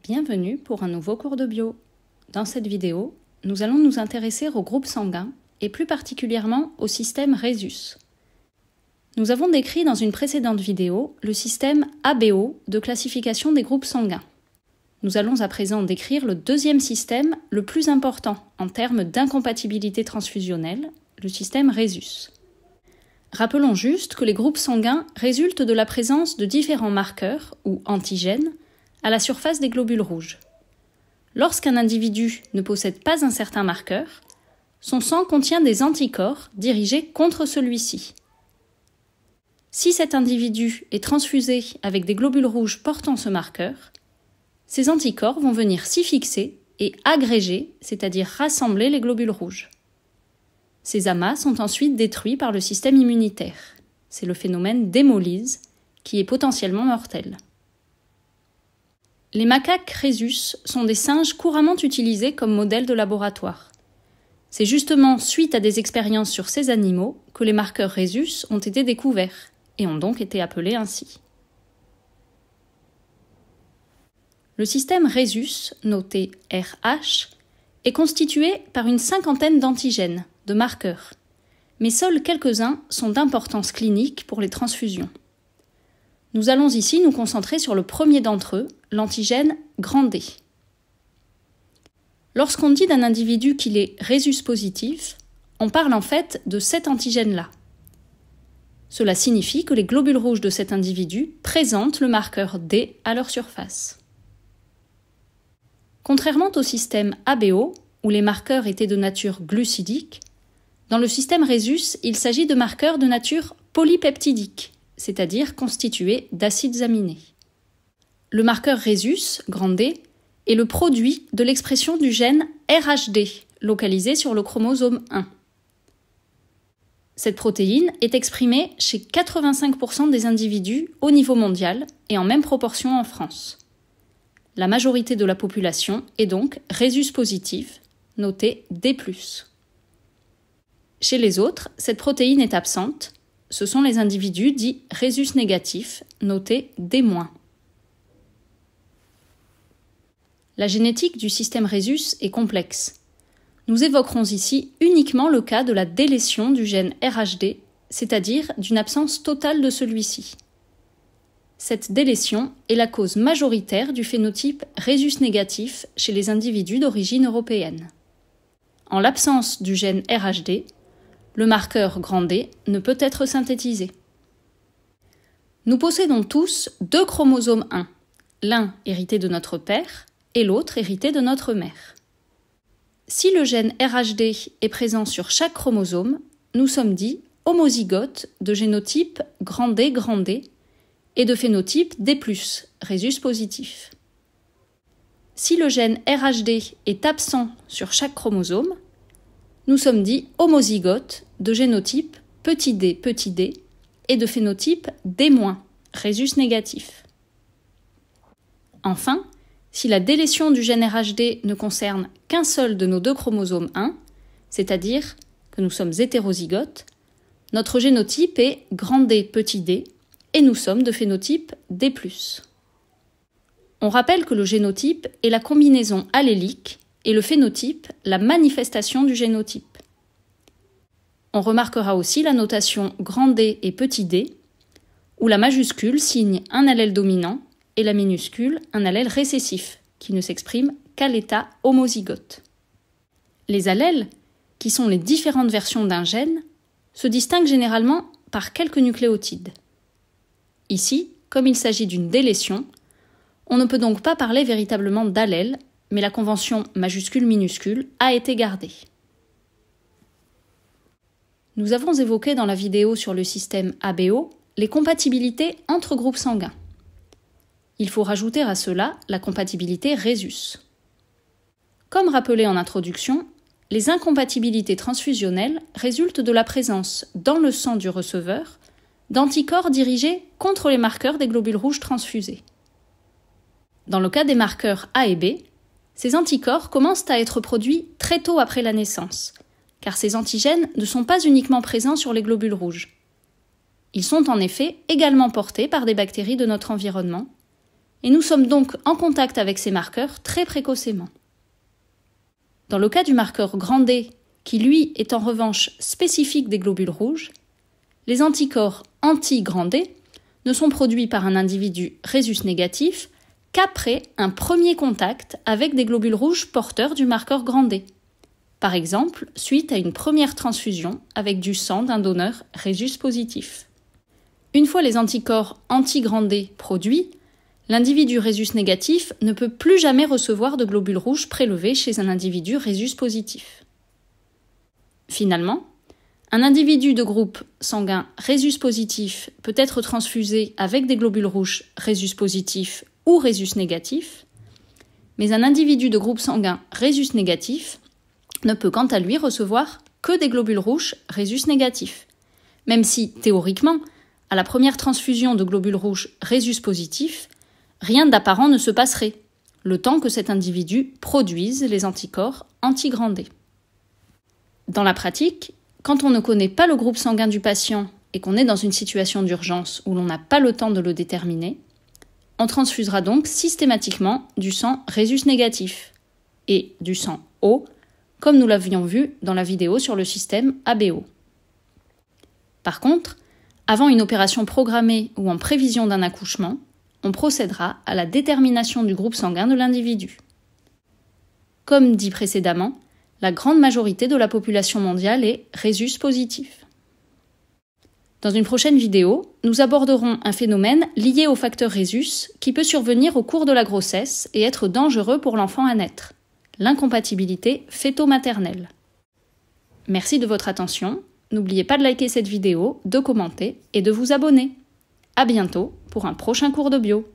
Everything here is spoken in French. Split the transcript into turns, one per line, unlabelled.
Bienvenue pour un nouveau cours de bio. Dans cette vidéo, nous allons nous intéresser aux groupes sanguins et plus particulièrement au système Rhesus. Nous avons décrit dans une précédente vidéo le système ABO de classification des groupes sanguins. Nous allons à présent décrire le deuxième système le plus important en termes d'incompatibilité transfusionnelle, le système Rhesus. Rappelons juste que les groupes sanguins résultent de la présence de différents marqueurs ou antigènes à la surface des globules rouges. Lorsqu'un individu ne possède pas un certain marqueur, son sang contient des anticorps dirigés contre celui-ci. Si cet individu est transfusé avec des globules rouges portant ce marqueur, ces anticorps vont venir s'y fixer et agréger, c'est-à-dire rassembler les globules rouges. Ces amas sont ensuite détruits par le système immunitaire. C'est le phénomène d'hémolyse qui est potentiellement mortel. Les macaques Rhesus sont des singes couramment utilisés comme modèles de laboratoire. C'est justement suite à des expériences sur ces animaux que les marqueurs Rhesus ont été découverts et ont donc été appelés ainsi. Le système Rhesus, noté RH, est constitué par une cinquantaine d'antigènes, de marqueurs, mais seuls quelques-uns sont d'importance clinique pour les transfusions. Nous allons ici nous concentrer sur le premier d'entre eux, l'antigène grand D. Lorsqu'on dit d'un individu qu'il est Rhesus positif, on parle en fait de cet antigène-là. Cela signifie que les globules rouges de cet individu présentent le marqueur D à leur surface. Contrairement au système ABO, où les marqueurs étaient de nature glucidique, dans le système Rhesus, il s'agit de marqueurs de nature polypeptidique, c'est-à-dire constitués d'acides aminés. Le marqueur Rhesus, grand D, est le produit de l'expression du gène RHD, localisé sur le chromosome 1. Cette protéine est exprimée chez 85% des individus au niveau mondial et en même proportion en France. La majorité de la population est donc Rhesus positive, noté D+. Chez les autres, cette protéine est absente. Ce sont les individus dits Rhesus négatifs, notés D-. La génétique du système Rhesus est complexe. Nous évoquerons ici uniquement le cas de la délétion du gène RHD, c'est-à-dire d'une absence totale de celui-ci. Cette délétion est la cause majoritaire du phénotype Rhesus négatif chez les individus d'origine européenne. En l'absence du gène RHD, le marqueur grand D ne peut être synthétisé. Nous possédons tous deux chromosomes 1, l'un hérité de notre père et l'autre hérité de notre mère. Si le gène RHD est présent sur chaque chromosome, nous sommes dits homozygotes de génotype grand D et de phénotype D+, Rhesus positif. Si le gène RHD est absent sur chaque chromosome, nous sommes dits homozygotes de génotype petit d et de phénotype D-, Rhesus négatif. Enfin, si la délétion du gène RHD ne concerne qu'un seul de nos deux chromosomes 1, c'est-à-dire que nous sommes hétérozygotes, notre génotype est grand D et nous sommes de phénotype D+. On rappelle que le génotype est la combinaison allélique et le phénotype, la manifestation du génotype. On remarquera aussi la notation grand D et petit d, où la majuscule signe un allèle dominant et la minuscule un allèle récessif, qui ne s'exprime qu'à l'état homozygote. Les allèles, qui sont les différentes versions d'un gène, se distinguent généralement par quelques nucléotides. Ici, comme il s'agit d'une délétion, on ne peut donc pas parler véritablement d'allèle, mais la convention majuscule-minuscule a été gardée. Nous avons évoqué dans la vidéo sur le système ABO les compatibilités entre groupes sanguins. Il faut rajouter à cela la compatibilité Rhesus. Comme rappelé en introduction, les incompatibilités transfusionnelles résultent de la présence dans le sang du receveur d'anticorps dirigés contre les marqueurs des globules rouges transfusés. Dans le cas des marqueurs A et B, ces anticorps commencent à être produits très tôt après la naissance, car ces antigènes ne sont pas uniquement présents sur les globules rouges. Ils sont en effet également portés par des bactéries de notre environnement, et nous sommes donc en contact avec ces marqueurs très précocement. Dans le cas du marqueur grand D, qui lui est en revanche spécifique des globules rouges, les anticorps anti-grand D ne sont produits par un individu rhésus négatif qu'après un premier contact avec des globules rouges porteurs du marqueur grand D. Par exemple, suite à une première transfusion avec du sang d'un donneur rhésus positif. Une fois les anticorps anti-grand D produits, l'individu rhésus négatif ne peut plus jamais recevoir de globules rouges prélevés chez un individu rhésus positif. Finalement, un individu de groupe sanguin rhésus positif peut être transfusé avec des globules rouges rhésus positifs ou rhésus négatifs, mais un individu de groupe sanguin rhésus négatif ne peut quant à lui recevoir que des globules rouges rhésus négatifs, même si, théoriquement, à la première transfusion de globules rouges rhésus positifs, rien d'apparent ne se passerait, le temps que cet individu produise les anticorps anti-grand D. Dans la pratique, quand on ne connaît pas le groupe sanguin du patient et qu'on est dans une situation d'urgence où l'on n'a pas le temps de le déterminer, on transfusera donc systématiquement du sang rhésus négatif et du sang O, comme nous l'avions vu dans la vidéo sur le système ABO. Par contre, avant une opération programmée ou en prévision d'un accouchement, on procédera à la détermination du groupe sanguin de l'individu. Comme dit précédemment, la grande majorité de la population mondiale est rhésus positif. Dans une prochaine vidéo, nous aborderons un phénomène lié au facteur rhésus qui peut survenir au cours de la grossesse et être dangereux pour l'enfant à naître, l'incompatibilité fœto-maternelle. Merci de votre attention, n'oubliez pas de liker cette vidéo, de commenter et de vous abonner. À bientôt pour un prochain cours de bio.